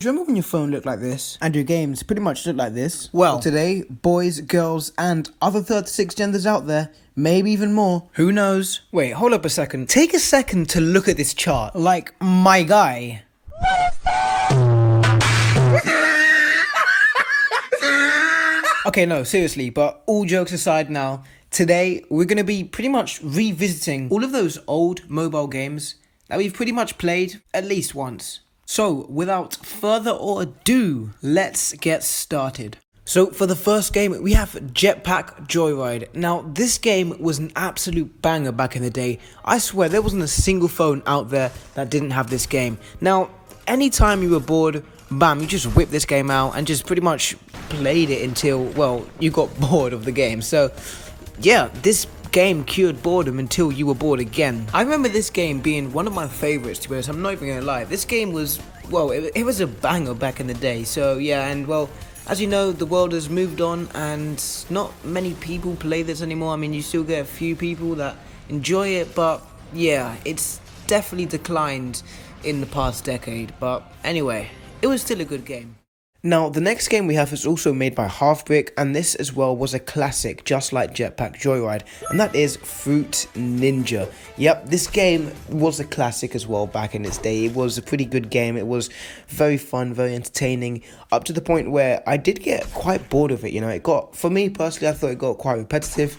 Do you remember when your phone looked like this and your games pretty much looked like this? Well, today, boys, girls, and other 36 genders out there, maybe even more, who knows? Wait, hold up a second. Take a second to look at this chart. Like, my guy. Okay, no, seriously, but all jokes aside now, today we're going to be pretty much revisiting all of those old mobile games that we've pretty much played at least once. So, without further ado, let's get started. So, for the first game, we have Jetpack Joyride. Now, this game was an absolute banger back in the day. I swear, there wasn't a single phone out there that didn't have this game. Now, anytime you were bored, bam, you just whipped this game out and just pretty much played it until, well, you got bored of the game. So, yeah, this game cured boredom until you were bored again. I remember this game being one of my favorites, to be honest. I'm not even gonna lie. This game was, well, it was a banger back in the day. So yeah, and well, as you know, the world has moved on and not many people play this anymore. I mean, you still get a few people that enjoy it, but yeah, it's definitely declined in the past decade. But anyway, it was still a good game. Now, the next game we have is also made by Halfbrick, and this as well was a classic, just like Jetpack Joyride, and that is Fruit Ninja. Yep, this game was a classic as well back in its day. It was a pretty good game. It was very fun, very entertaining, up to the point where I did get quite bored of it, you know. It got, for me personally, I thought it got quite repetitive.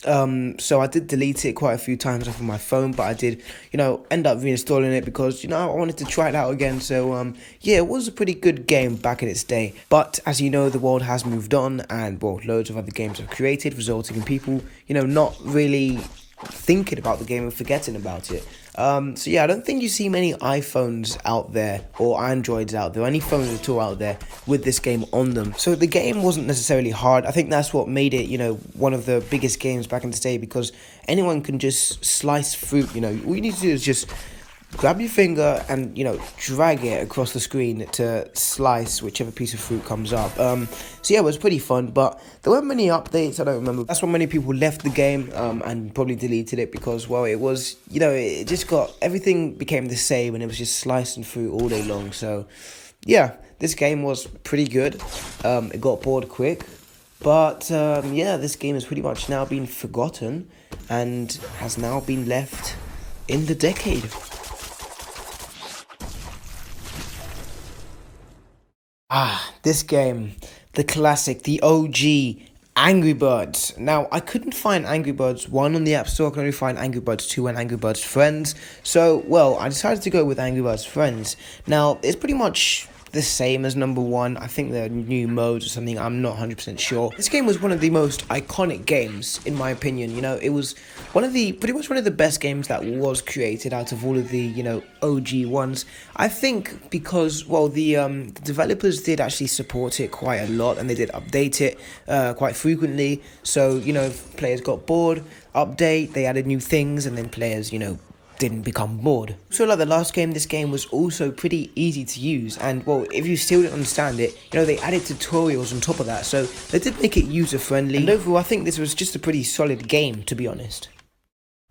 So I did delete it quite a few times off of my phone, but I did, you know, end up reinstalling it because, you know, I wanted to try it out again. So, yeah, it was a pretty good game back in its day. But as you know, the world has moved on and, well, loads of other games are created, resulting in people, you know, not really thinking about the game and forgetting about it. So yeah, I don't think you see many iPhones out there or Androids out there, any phones at all out there with this game on them. So the game wasn't necessarily hard. I think that's what made it, you know, one of the biggest games back in the day, because anyone can just slice fruit. You know, all you need to do is just grab your finger and, you know, drag it across the screen to slice whichever piece of fruit comes up. So yeah, it was pretty fun, but there weren't many updates, I don't remember. That's why many people left the game and probably deleted it, because, well, it was, you know, it just got, everything became the same and it was just slicing fruit all day long. So yeah, this game was pretty good. It got bored quick, but yeah, this game has pretty much now been forgotten and has now been left in the decade. This game, the classic, the OG, Angry Birds. Now, I couldn't find Angry Birds 1 on the App Store. I could only find Angry Birds 2 and Angry Birds Friends. So, well, I decided to go with Angry Birds Friends. Now, it's pretty much the same as number 1. I think there are new modes or something. I'm not 100% sure. This game was one of the most iconic games, in my opinion. You know, it was pretty much one of the best games that was created out of all of the, you know, OG ones. I think because, well, the developers did actually support it quite a lot, and they did update it quite frequently. So, you know, if players got bored, update, they added new things, and then players, you know, didn't become bored. So like the last game, this game was also pretty easy to use, and well, if you still didn't understand it, you know, they added tutorials on top of that, so they did make it user friendly, and overall I think this was just a pretty solid game, to be honest.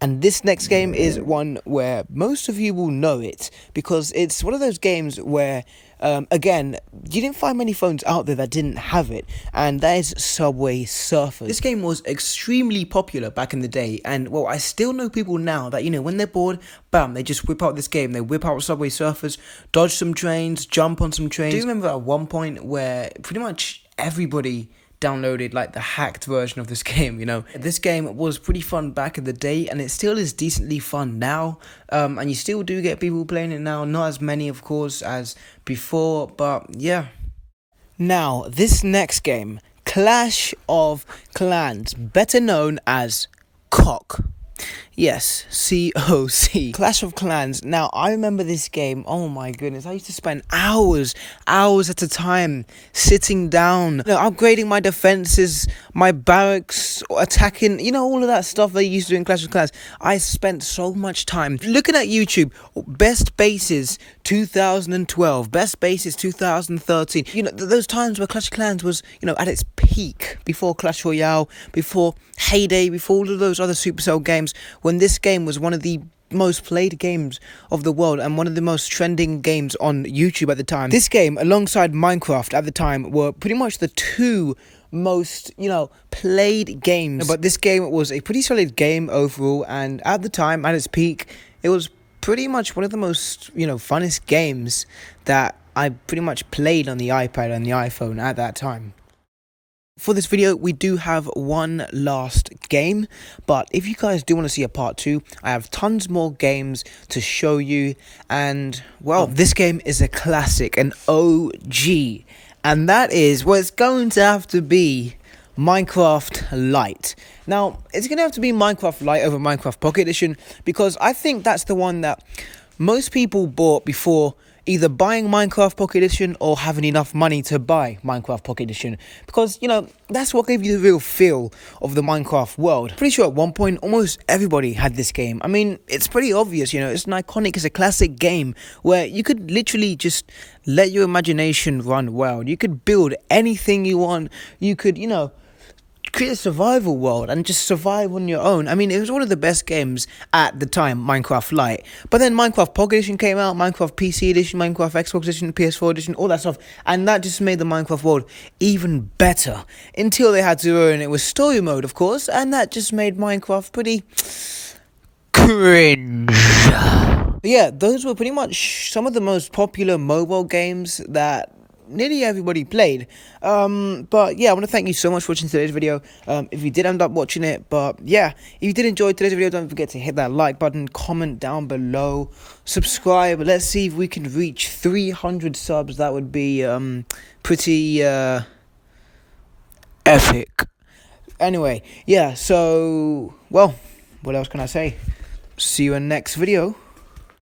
And this next game is one where most of you will know it, because it's one of those games where, again, you didn't find many phones out there that didn't have it, and that is Subway Surfers. This game was extremely popular back in the day, and, well, I still know people now that, you know, when they're bored, bam, they just whip out this game. They whip out Subway Surfers, dodge some trains, jump on some trains. Do you remember at one point where pretty much everybody downloaded like the hacked version of this game? You know, this game was pretty fun back in the day, and it still is decently fun now, and you still do get people playing it now, not as many of course as before, but yeah. Now this next game, Clash of Clans, better known as COC. Yes, COC. Clash of Clans. Now, I remember this game, oh my goodness, I used to spend hours at a time sitting down, you know, upgrading my defenses, my barracks, attacking, you know, all of that stuff they used to do in Clash of Clans. I spent so much time looking at YouTube, best bases 2012, best bases 2013, you know, those times where Clash of Clans was, you know, at its peak, before Clash Royale, before Heyday, before all of those other Supercell games, when this game was one of the most played games of the world and one of the most trending games on YouTube at the time. This game, alongside Minecraft at the time, were pretty much the two most, played games. But this game was a pretty solid game overall, and at the time, at its peak, it was pretty much one of the most, funnest games that I pretty much played on the iPad and the iPhone at that time. For this video, we do have one last game, but if you guys do want to see a part 2, I have tons more games to show you, and, well, this game is a classic, an OG, and that is, well, it's going to have to be Minecraft Lite. Now, it's going to have to be Minecraft Lite over Minecraft Pocket Edition, because I think that's the one that most people bought before either buying Minecraft Pocket Edition or having enough money to buy Minecraft Pocket Edition. Because, that's what gave you the real feel of the Minecraft world. Pretty sure at one point, almost everybody had this game. I mean, it's pretty obvious, it's an iconic, it's a classic game where you could literally just let your imagination run wild. You could build anything you want. You could, create a survival world and just survive on your own. I mean, it was one of the best games at the time, Minecraft Lite. But then Minecraft Pocket Edition came out, Minecraft PC Edition, Minecraft Xbox Edition, PS4 Edition, all that stuff. And that just made the Minecraft world even better. Until they had to ruin it with story mode, of course. And that just made Minecraft pretty cringe. Yeah, those were pretty much some of the most popular mobile games that nearly everybody played. But yeah, I want to thank you so much for watching today's video. If you did end up watching it, but yeah, if you did enjoy today's video, don't forget to hit that like button, comment down below, subscribe. Let's see if we can reach 300 subs. That would be pretty epic. Anyway, yeah, so, well, what else can I say? See you in the next video.